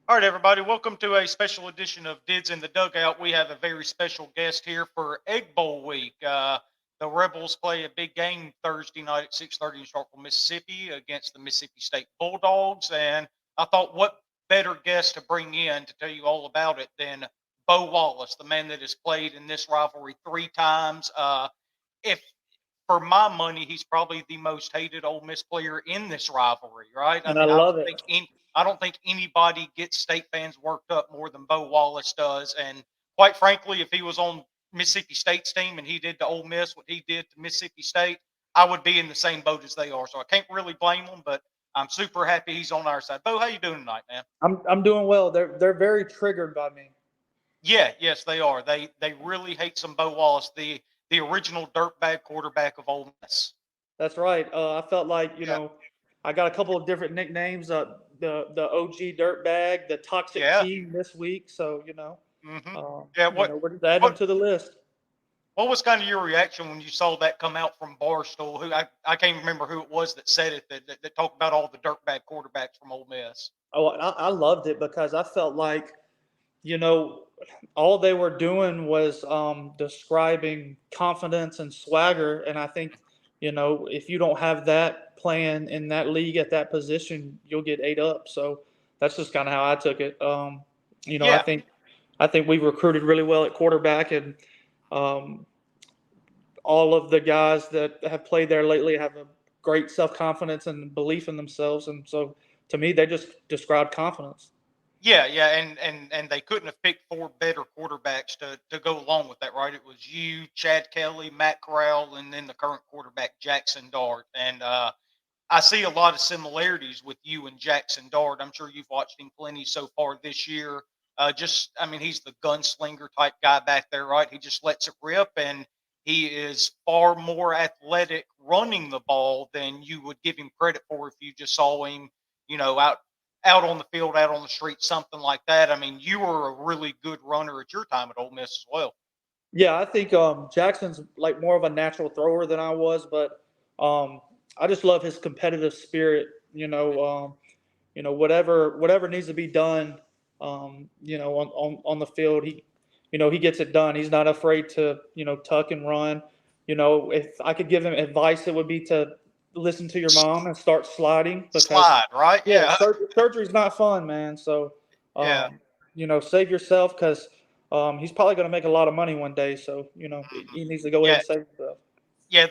All right, everybody, welcome to a special edition of Dids in the Dugout. We have a very special guest here for Egg Bowl week. The Rebels play a big game Thursday night at 6:30 in Sharpeville, Mississippi against the Mississippi State Bulldogs. And I thought, what better guest to bring in to tell you all about it than Bo Wallace, the man that has played in this rivalry three times. If For my money, he's probably the most hated Ole Miss player in this rivalry, right? I And I mean, love it. I don't think anybody gets state fans worked up more than Bo Wallace does. And quite frankly, if he was on Mississippi State's team and he did to Ole Miss what he did to Mississippi State, I would be in the same boat as they are. So I can't really blame him, but I'm super happy he's on our side. Bo, how you doing tonight, man? I'm doing well. They're very triggered by me. Yeah, yes, they are. They really hate some Bo Wallace, the original dirtbag quarterback of Ole Miss. That's right. I felt like Yeah, I got a couple of different nicknames. The OG dirtbag, the toxic yeah. team this week. So Hmm. Yeah, we're just adding them what to the list. what was kind of your reaction when you saw that come out from Barstool? I can't remember who it was that said it that talked about all the dirtbag quarterbacks from Ole Miss. Oh, I loved it because I felt like you know all they were doing was describing confidence and swagger, and I think if you don't have that playing in that league at that position, you'll get ate up. So that's just kind of how I took it. I Yeah, think we've recruited really well at quarterback, and um, all of the guys that have played there lately have a great self confidence and belief in themselves, and so to me, they just describe confidence. yeah, and they couldn't have picked four better quarterbacks to go along with that, right? It was you, Chad Kelly, Matt Corral, and then the current quarterback Jackson Dart. And I see a lot of similarities with you and Jackson Dart. I'm sure you've watched him plenty so far this year. I mean, he's the gunslinger type guy back there, right? He just lets it rip, and he is far more athletic running the ball than you would give him credit for if you just saw him, out on the field, out on the street, something like that. I mean, you were a really good runner at your time at Ole Miss as well. Yeah, I think Jackson's like more of a natural thrower than I was, but I just love his competitive spirit. Whatever needs to be done, on the field, he gets it done. He's not afraid to tuck and run. If I could give him advice, it would be to listen to your mom and start sliding because Slide, right? yeah, Yeah, surgery's not fun, man. So yeah. save yourself because he's probably going to make a lot of money one day. So Mhm. he needs to go ahead Yeah, and save himself. yeah,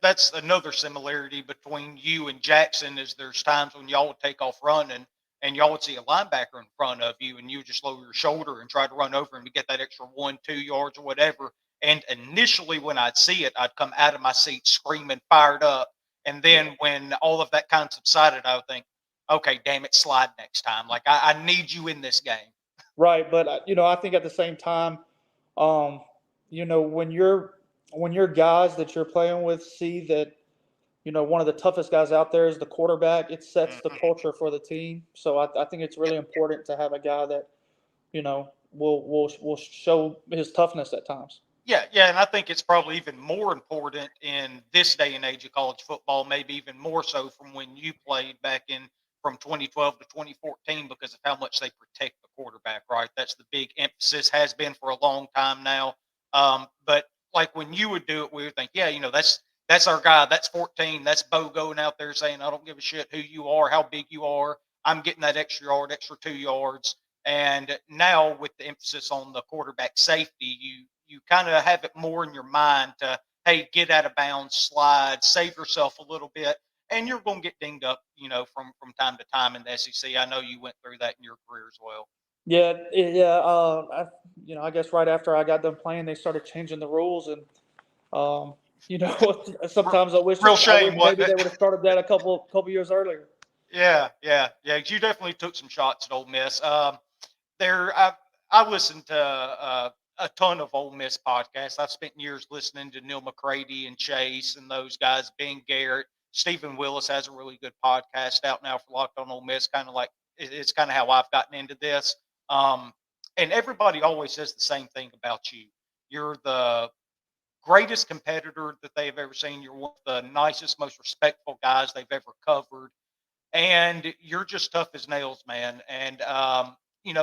that's another similarity between you and Jackson is there's times when y'all would take off running and y'all would see a linebacker in front of you and you would just lower your shoulder and try to run over him to get that extra 1, 2 yards or whatever. And initially when I'd see it, I'd come out of my seat screaming, fired up. And Yeah, then when all of that kind of subsided, I would think, okay, damn it, slide next time. Like I need you in this game. right. But I think at the same time, um, when your guys that you're playing with see that one of the toughest guys out there is the quarterback, it sets the Mhm. culture for the team. So I think it's really important to have a guy that will show his toughness at times. Yeah, yeah, and I think it's probably even more important in this day and age of college football, maybe even more so from when you played back in from 2012 to 2014 because of how much they protect the quarterback, right? That's the big emphasis has been for a long time now. But like when you would do it, we would think, yeah, that's our guy, that's 14, that's Bo going out there saying, I don't give a shit who you are, how big you are, I'm getting that extra yard, extra 2 yards. And now with the emphasis on the quarterback safety, you kind of have it more in your mind to, hey, get out of bounds, slide, save yourself a little bit, and you're going to get dinged up, from time to time in the SEC. I know you went through that in your career as well. Yeah, yeah. I guess right after I got done playing, they started changing the rules, and R- sometimes Real I wish shame, maybe wasn't they it? would have started that a couple years earlier. Yeah, yeah, yeah. You definitely took some shots at Ole Miss. There, I listened to a ton of Ole Miss podcasts. I've spent years listening to Neil McCready and Chase and those guys. Ben Garrett, Stephen Willis has a really good podcast out now for Locked On Ole Miss. Kind of like it's kind of how I've gotten into this. Um, and everybody always says the same thing about you. You're the greatest competitor that they've ever seen. You're one of the nicest, most respectful guys they've ever covered. and you're just tough as nails, man. And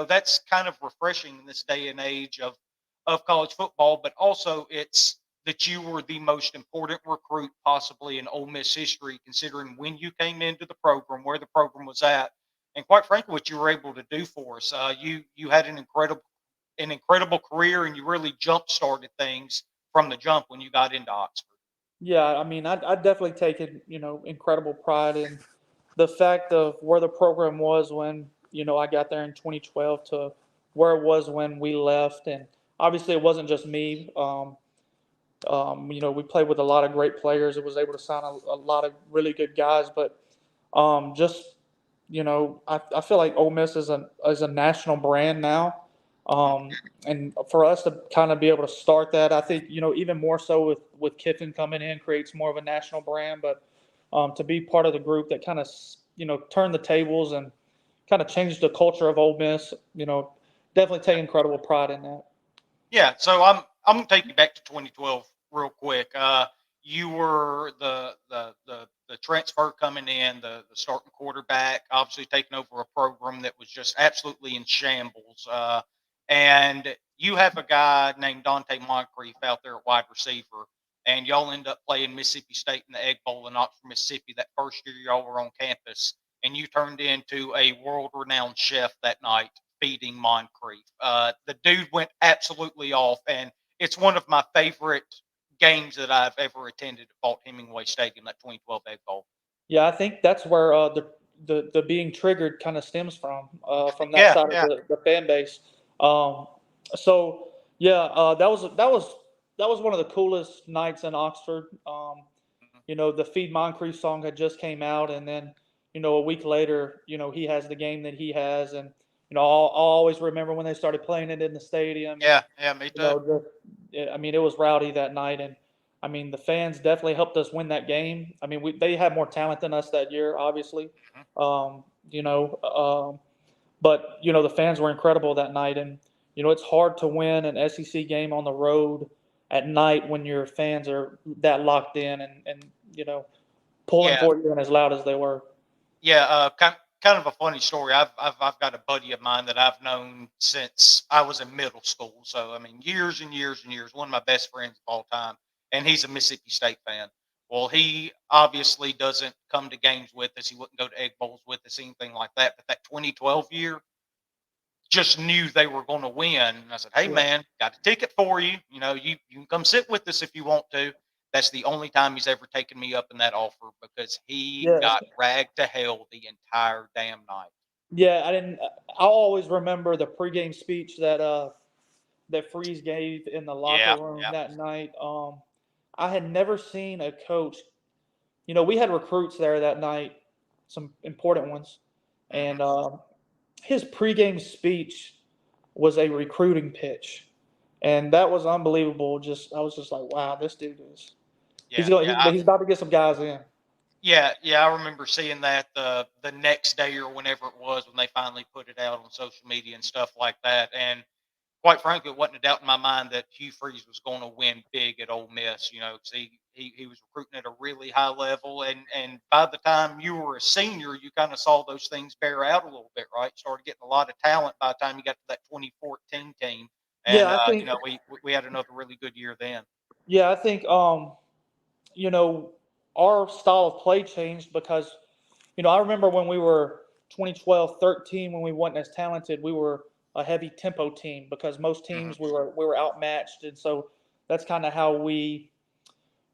that's kind of refreshing in this day and age of college football. But also, it's that you were the most important recruit possibly in Ole Miss history, considering when you came into the program, where the program was at, and quite frankly, what you were able to do for us. You had an incredible career, and you really jump started things from the jump when you got into Oxford. Yeah, I mean, I definitely taken, incredible pride in the fact of where the program was when, I got there in 2012 to where it was when we left. And obviously it wasn't just me. We played with a lot of great players. It was able to sign a lot of really good guys, but just I feel like Ole Miss is a national brand now, and for us to kind of be able to start that, I think even more so with Kiffin coming in creates more of a national brand. But to be part of the group that kind of turned the tables and kind of changed the culture of Ole Miss, definitely take incredible pride in that. Yeah, so I'm gonna take you back to 2012 real quick. You were the transfer coming in, the starting quarterback, obviously taking over a program that was just absolutely in shambles. And you have a guy named Dante Moncrief out there at wide receiver, and y'all end up playing Mississippi State in the Egg Bowl in Oxford, Mississippi that first year y'all were on campus, and you turned into a world-renowned chef that night feeding Moncrief. The dude went absolutely off, and it's one of my favorite games that I've ever attended at Vaught Hemingway Stadium, that 2012 Egg Bowl. Yeah, I think that's where the being triggered kind of stems from that Yeah, side of yeah. the fan base. Um, so yeah, that was one of the coolest nights in Oxford. Mhm. The Feed Moncrief song had just came out, and then a week later, he has the game that he has, and I'll always remember when they started playing it in the stadium, and Yeah, yeah, me too. I mean, it was rowdy that night, and I mean, the fans definitely helped us win that game. I mean, they had more talent than us that year, obviously, Mhm. um, you know, um, but the fans were incredible that night, and it's hard to win an SEC game on the road at night when your fans are that locked in and pulling Yeah, for you and as loud as they were. yeah. Kind of a funny story. I've got a buddy of mine that I've known since I was in middle school. So I mean, years and years and years. One of my best friends of all time, and he's a Mississippi State fan. Well, he obviously doesn't come to games with us. He wouldn't go to Egg Bowls with us, anything like that. But that 2012 year, just knew they were going to win. And I said, "Hey, Yeah, man, got a ticket for you. You can come sit with us if you want to." That's the only time he's ever taken me up in that offer because he yeah, got ragged to hell the entire damn night. yeah. I didn't. I always remember the pregame speech that Freeze gave in the locker Yeah, room yeah. that night. I had never seen a coach. We had recruits there that night, some important ones, Hmm. and his pregame speech was a recruiting pitch, and that was unbelievable. I was just like, wow, this dude is. He's Yeah, going. yeah. He's about to get some guys in. Yeah. I remember seeing that the next day or whenever it was when they finally put it out on social media and stuff like that. And quite frankly, it wasn't a doubt in my mind that Hugh Freeze was going to win big at Ole Miss. 'Cause he was recruiting at a really high level, and by the time you were a senior, you kind of saw those things bear out a little bit, right? Started getting a lot of talent by the time you got to that 2014 team, and Yeah, I think. we had another really good year then. Yeah, I think. You know, our style of play changed because I remember when we were 2012, 13, when we weren't as talented, we were a heavy tempo team because most Hmm. teams we were outmatched, and so that's kind of how we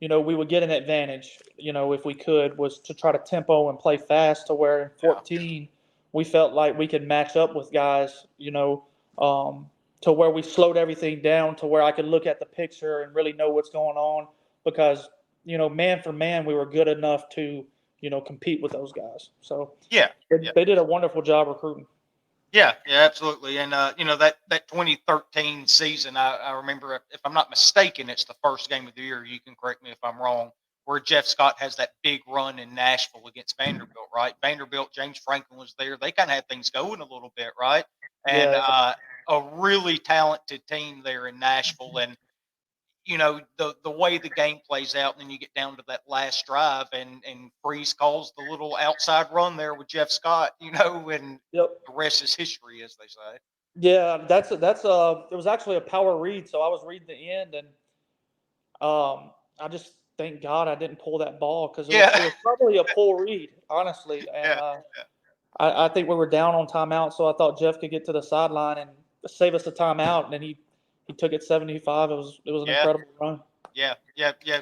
would get an advantage, if we could, was to try to tempo and play fast to where in Yeah. 14 we felt like we could match up with guys, to where we slowed everything down to where I could look at the picture and really know what's going on because, man for man, we were good enough to, compete with those guys. So Yeah. they did a wonderful job recruiting. Yeah, absolutely. And that 2013 season, I remember, if I'm not mistaken, it's the first game of the year. You can correct me if I'm wrong. Where Jeff Scott has that big run in Nashville against Vanderbilt, right? Vanderbilt, James Franklin was there. They kind of had things going a little bit, right? And Yeah, a really talented team there in Nashville. And the way the game plays out, and then you get down to that last drive, and Freeze calls the little outside run there with Jeff Scott, and Yep. the rest is history, as they say. Yeah, it was actually a power read, so I was reading the end, and I just thank God I didn't pull that ball because Yeah, it was probably a pull read, honestly, and yeah, I think we were down on timeout, so I thought Jeff could get to the sideline and save us a timeout, and then he took it 75. It was an yeah, incredible run. yeah.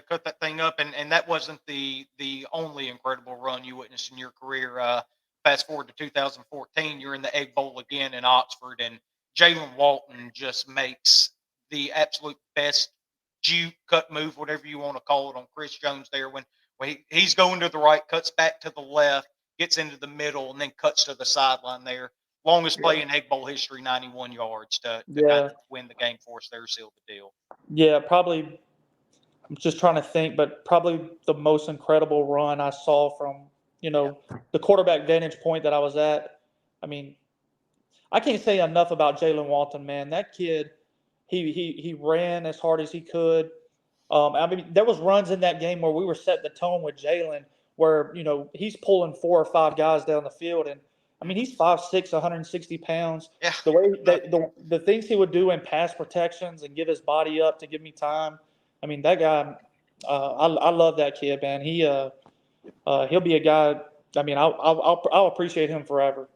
Cut that thing up, and that wasn't the only incredible run you witnessed in your career. Fast forward to 2014, you're in the Egg Bowl again in Oxford, and Jalen Walton just makes the absolute best juke cut move, whatever you want to call it, on Chris Jones there when he's going to the right, cuts back to the left, gets into the middle, and then cuts to the sideline there. Longest Yeah. play in Egg Bowl history, 91 yards to kind Yeah, of win the game for us there, seal the deal. yeah, probably. I'm just trying to think, but probably the most incredible run I saw from the quarterback vantage point that I was at. I mean, I can't say enough about Jalen Walton, man. That kid, he ran as hard as he could. I mean, there was runs in that game where we were setting the tone with Jalen, where he's pulling 4 or 5 guys down the field, and I mean he's 5'6", 160 pounds. Yeah. The way that the things he would do in pass protections and give his body up to give me time. I mean that guy, I love that kid, man. He'll be a guy. I mean, I'll appreciate him forever.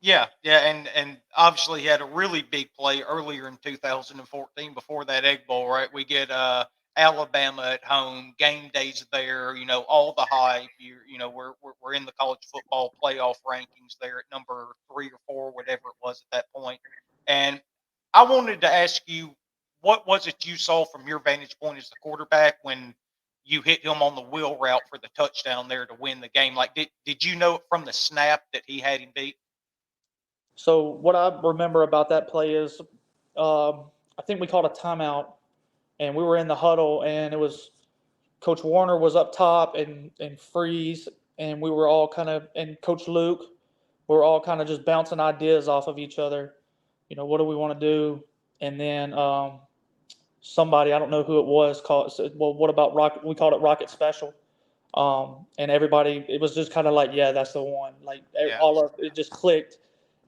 Yeah, and obviously he had a really big play earlier in 2014 before that Egg Bowl, right? We get Alabama at home, game days there, all the hype. We're in the college football playoff rankings there at number 3 or 4, whatever it was at that point. And I wanted to ask you, what was it you saw from your vantage point as the quarterback when you hit him on the wheel route for the touchdown there to win the game? Like, did you know from the snap that he had him beat? So what I remember about that play is, I think we called a timeout, and we were in the huddle, and it was Coach Warner was up top, and Freeze, and we were all kind of, and Coach Luke, we were all kind of just bouncing ideas off of each other. What do we want to do? And then somebody, I don't know who it was, said, well, what about Rocket? We called it Rocket Special. And everybody, it was just kind of like, yeah, that's the one. Like Yeah. all of it just clicked.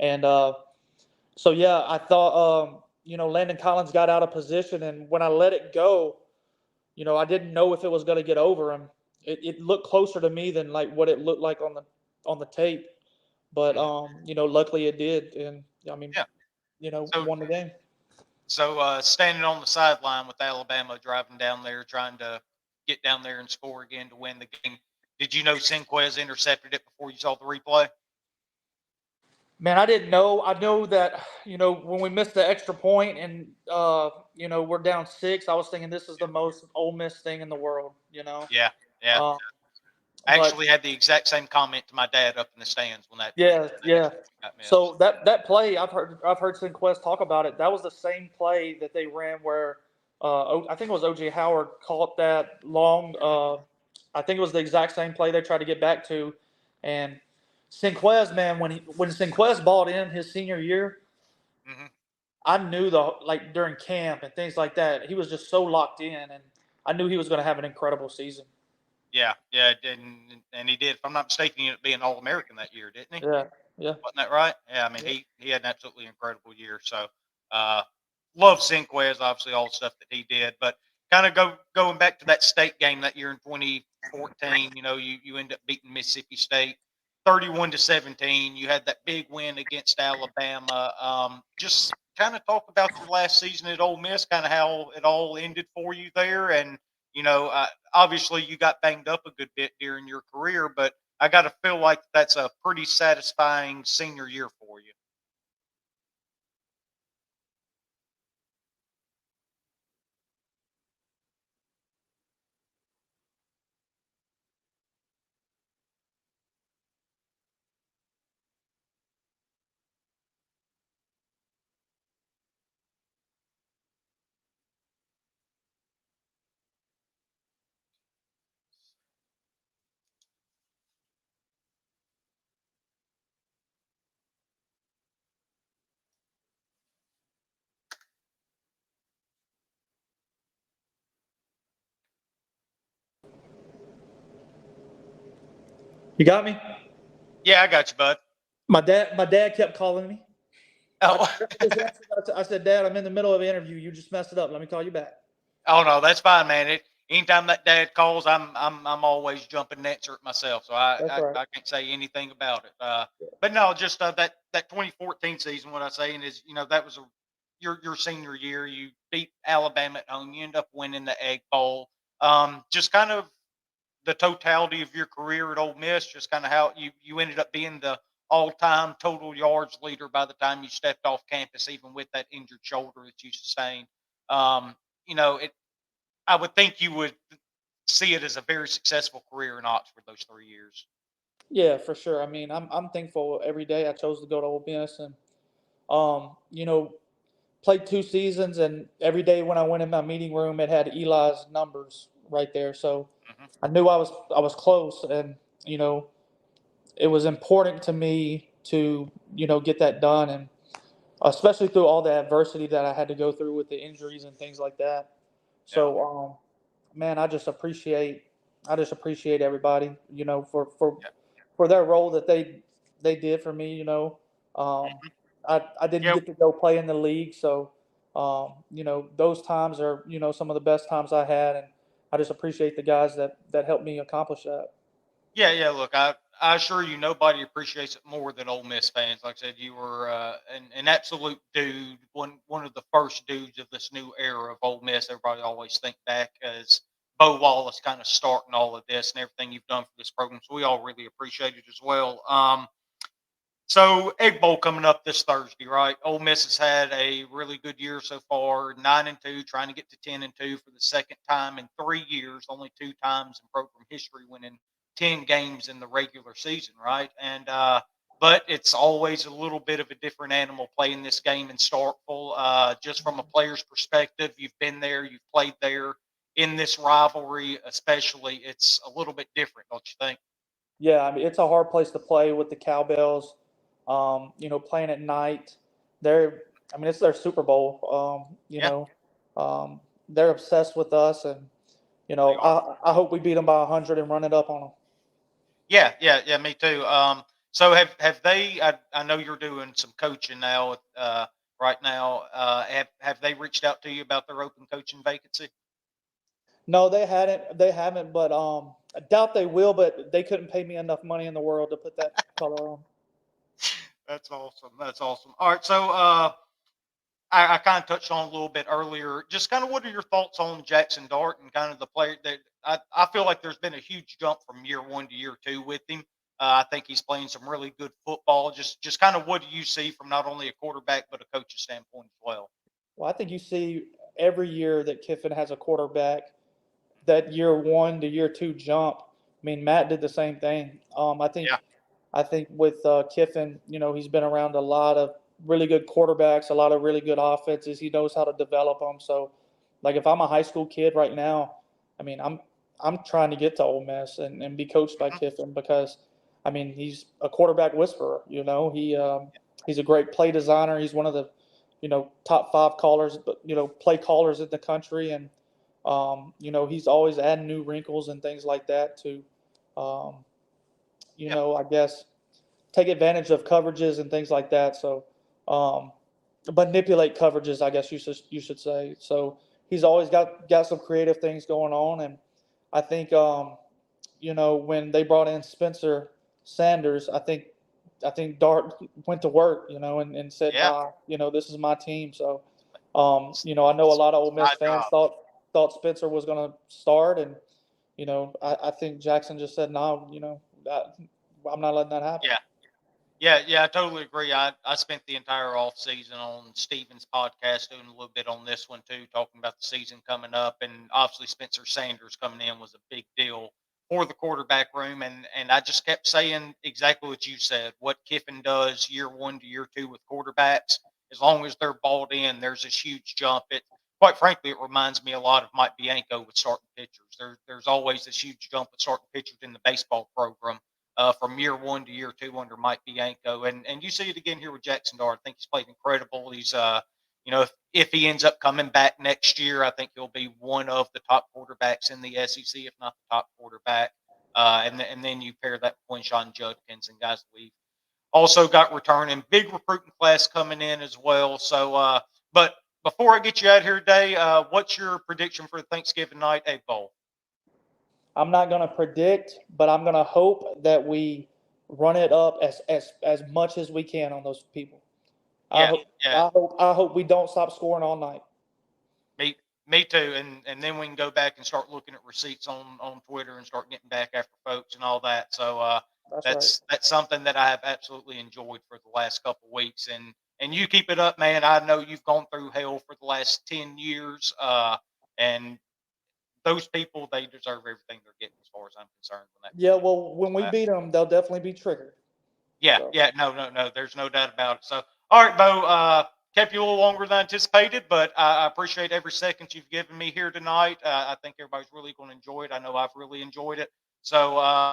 And so, yeah, I thought, Landon Collins got out of position. And when I let it go, I didn't know if it was going to get over him. It looked closer to me than like what it looked like on the tape. But, luckily it did. And I mean, Yeah. So won the game. standing on the sideline with Alabama driving down there, trying to get down there and score again to win the game. Did you know Sinquez intercepted it before you saw the replay? Man, I didn't know. I know that, when we missed the extra point and, we're down 6, I was thinking this is the most Ole Miss thing in the world, Yeah, yeah. Um, I but actually had the exact same comment to my dad up in the stands when that yeah, yeah. got missed. So that play, I've heard Sinquest talk about it. That was the same play that they ran where I think it was OJ Howard caught that long. I think it was the exact same play they tried to get back to, and Sinquest, man, when Sinquest balled in his senior year, hmm I knew like during camp and things like that, he was just so locked in, and I knew he was going to have an incredible season. Yeah, yeah, and he did. If I'm not mistaken, he ended up being an All-American that year, didn't he? Yeah, yeah, Wasn't that right? Yeah, I mean, yeah. he had an absolutely incredible year. So, uh, love Sinquez, obviously, all the stuff that he did. But kind of going back to that state game that year in 2014, you end up beating Mississippi State 31-17. You had that big win against Alabama. Just kind of talk about your last season at Ole Miss, kind of how it all ended for you there. And, obviously, you got banged up a good bit during your career, but I got to feel like that's a pretty satisfying senior year for you. You got me? Yeah, I got you, bud. My dad kept calling me. Oh, I said, Dad, I'm in the middle of an interview. You just messed it up. Let me call you back. oh no, that's fine, man. Anytime that dad calls, I'm always jumping to answer it myself. So That's right. I can't say anything about it. But no, just that 2014 season. What I'm saying is, that was your senior year. You beat Alabama at home. You end up winning the Egg Bowl. Just kind of the totality of your career at Ole Miss, just kind of how you ended up being the all-time total yards leader by the time you stepped off campus, even with that injured shoulder that you sustained. Um, it. I would think you would see it as a very successful career in Oxford those 3 years. Yeah, for sure. I mean, I'm thankful every day I chose to go to Ole Miss and you know, played 2 seasons, and every day when I went in my meeting room, it had Eli's numbers right there. So Hmm. I knew I was close, and you know, it was important to me to get that done, and especially through all the adversity that I had to go through with the injuries and things like that. Yeah. So man, I just appreciate everybody, Yeah. for their role that they did for me. Um, Hmm. I didn't Yep. get to go play in the league, so those times are some of the best times I had, and I just appreciate the guys that helped me accomplish that. Yeah. Yeah. Look, I assure you, nobody appreciates it more than Ole Miss fans. Like I said, you were an absolute dude, one of the first dudes of this new era of Ole Miss. Everybody always think back as Bo Wallace kind of starting all of this and everything you've done for this program. So we all really appreciate it as well. So Egg Bowl coming up this Thursday, right? Ole Miss has had a really good year so far, 9-2, trying to get to 10-2 for the second time in 3 years. Only two times in program history, winning 10 games in the regular season, right? And but it's always a little bit of a different animal playing this game in Starkville. Just from a player's perspective, you've been there, you've played there in this rivalry, especially. It's a little bit different, don't you think? Yeah, I mean it's a hard place to play with the cowbells. Playing at night. I mean, it's their Super Bowl. Yeah, They're obsessed with us, and they are. I hope we beat them by 100 and run it up on them. Yeah, yeah, yeah, me too. So have they? I know you're doing some coaching now. Right now, have they reached out to you about their open coaching vacancy? No, they hadn't. They haven't, but I doubt they will. But they couldn't pay me enough money in the world to put that color on. That's awesome. That's awesome. All right, so I kind of touched on it a little bit earlier. Just kind of what are your thoughts on Jackson Dart and kind of the player that I feel like there's been a huge jump from year one to year two with him. I think he's playing some really good football. Just kind of what do you see from not only a quarterback but a coach's standpoint as well? Well, I think you see every year that Kiffin has a quarterback, that year one to year two jump. I mean, Matt did the same thing. Yeah. I think with Kiffin, he's been around a lot of really good quarterbacks, a lot of really good offenses. He knows how to develop them. So, like if I'm a high school kid right now, I mean, I'm trying to get to Ole Miss and be coached by Mhm. Kiffin because, I mean, he's a quarterback whisperer. He's a great play designer. He's one of the top five callers, but play callers in the country, and he's always adding new wrinkles and things like that to. Um, Yeah. I guess take advantage of coverages and things like that. So um, manipulate coverages, I guess you should say. So he's always got some creative things going on, and I think when they brought in Spencer Sanders, I think Dart went to work, and said, Yeah. nah, this is my team. So I know a lot of Ole It's Miss my fans job. thought Spencer was going to start, and I think Jackson just said, no, I'm not letting that happen. Yeah. Yeah, yeah, I totally agree. I spent the entire off season on Steven's podcast doing a little bit on this one too, talking about the season coming up, and obviously Spencer Sanders coming in was a big deal for the quarterback room, and I just kept saying exactly what you said. What Kiffin does year one to year two with quarterbacks, as long as they're balled in, there's this huge jump. It quite frankly, it reminds me a lot of Mike Bianco with starting pitchers. There's always this huge jump with starting pitchers in the baseball program from year one to year two under Mike Bianco. And you see it again here with Jackson Dart. I think he's played incredible. He's if he ends up coming back next year, I think he'll be one of the top quarterbacks in the SEC, if not the top quarterback. And then you pair that with Winshawn Judkins and guys we've also got returning. Big recruiting class coming in as well. So, but before I get you out here today, what's your prediction for Thanksgiving night Egg Bowl? I'm not going to predict, but I'm going to hope that we run it up as much as we can on those people. Yeah, I hope we don't stop scoring all night. Me too. And then we can go back and start looking at receipts on Twitter and start getting back after folks and all that. So that's something that I have absolutely enjoyed for the last couple of weeks. And you keep it up, man. I know you've gone through hell for the last 10 years. And those people, they deserve everything they're getting as far as I'm concerned. When we beat them, they'll definitely be triggered. Yeah, so. Yeah, no. There's no doubt about it. So, all right, Bo, kept you a little longer than anticipated, but I appreciate every second you've given me here tonight. I think everybody's really going to enjoy it. I know I've really enjoyed it. So,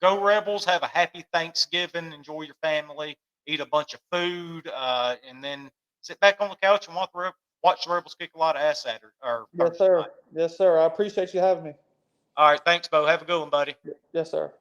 go Rebels. Have a happy Thanksgiving. Enjoy your family. Eat a bunch of food, and then sit back on the couch and watch the Rebels kick a lot of ass at her. Yes, sir. Yes, sir. I appreciate you having me. All right. Thanks, Bo. Have a good one, buddy. Yes, sir.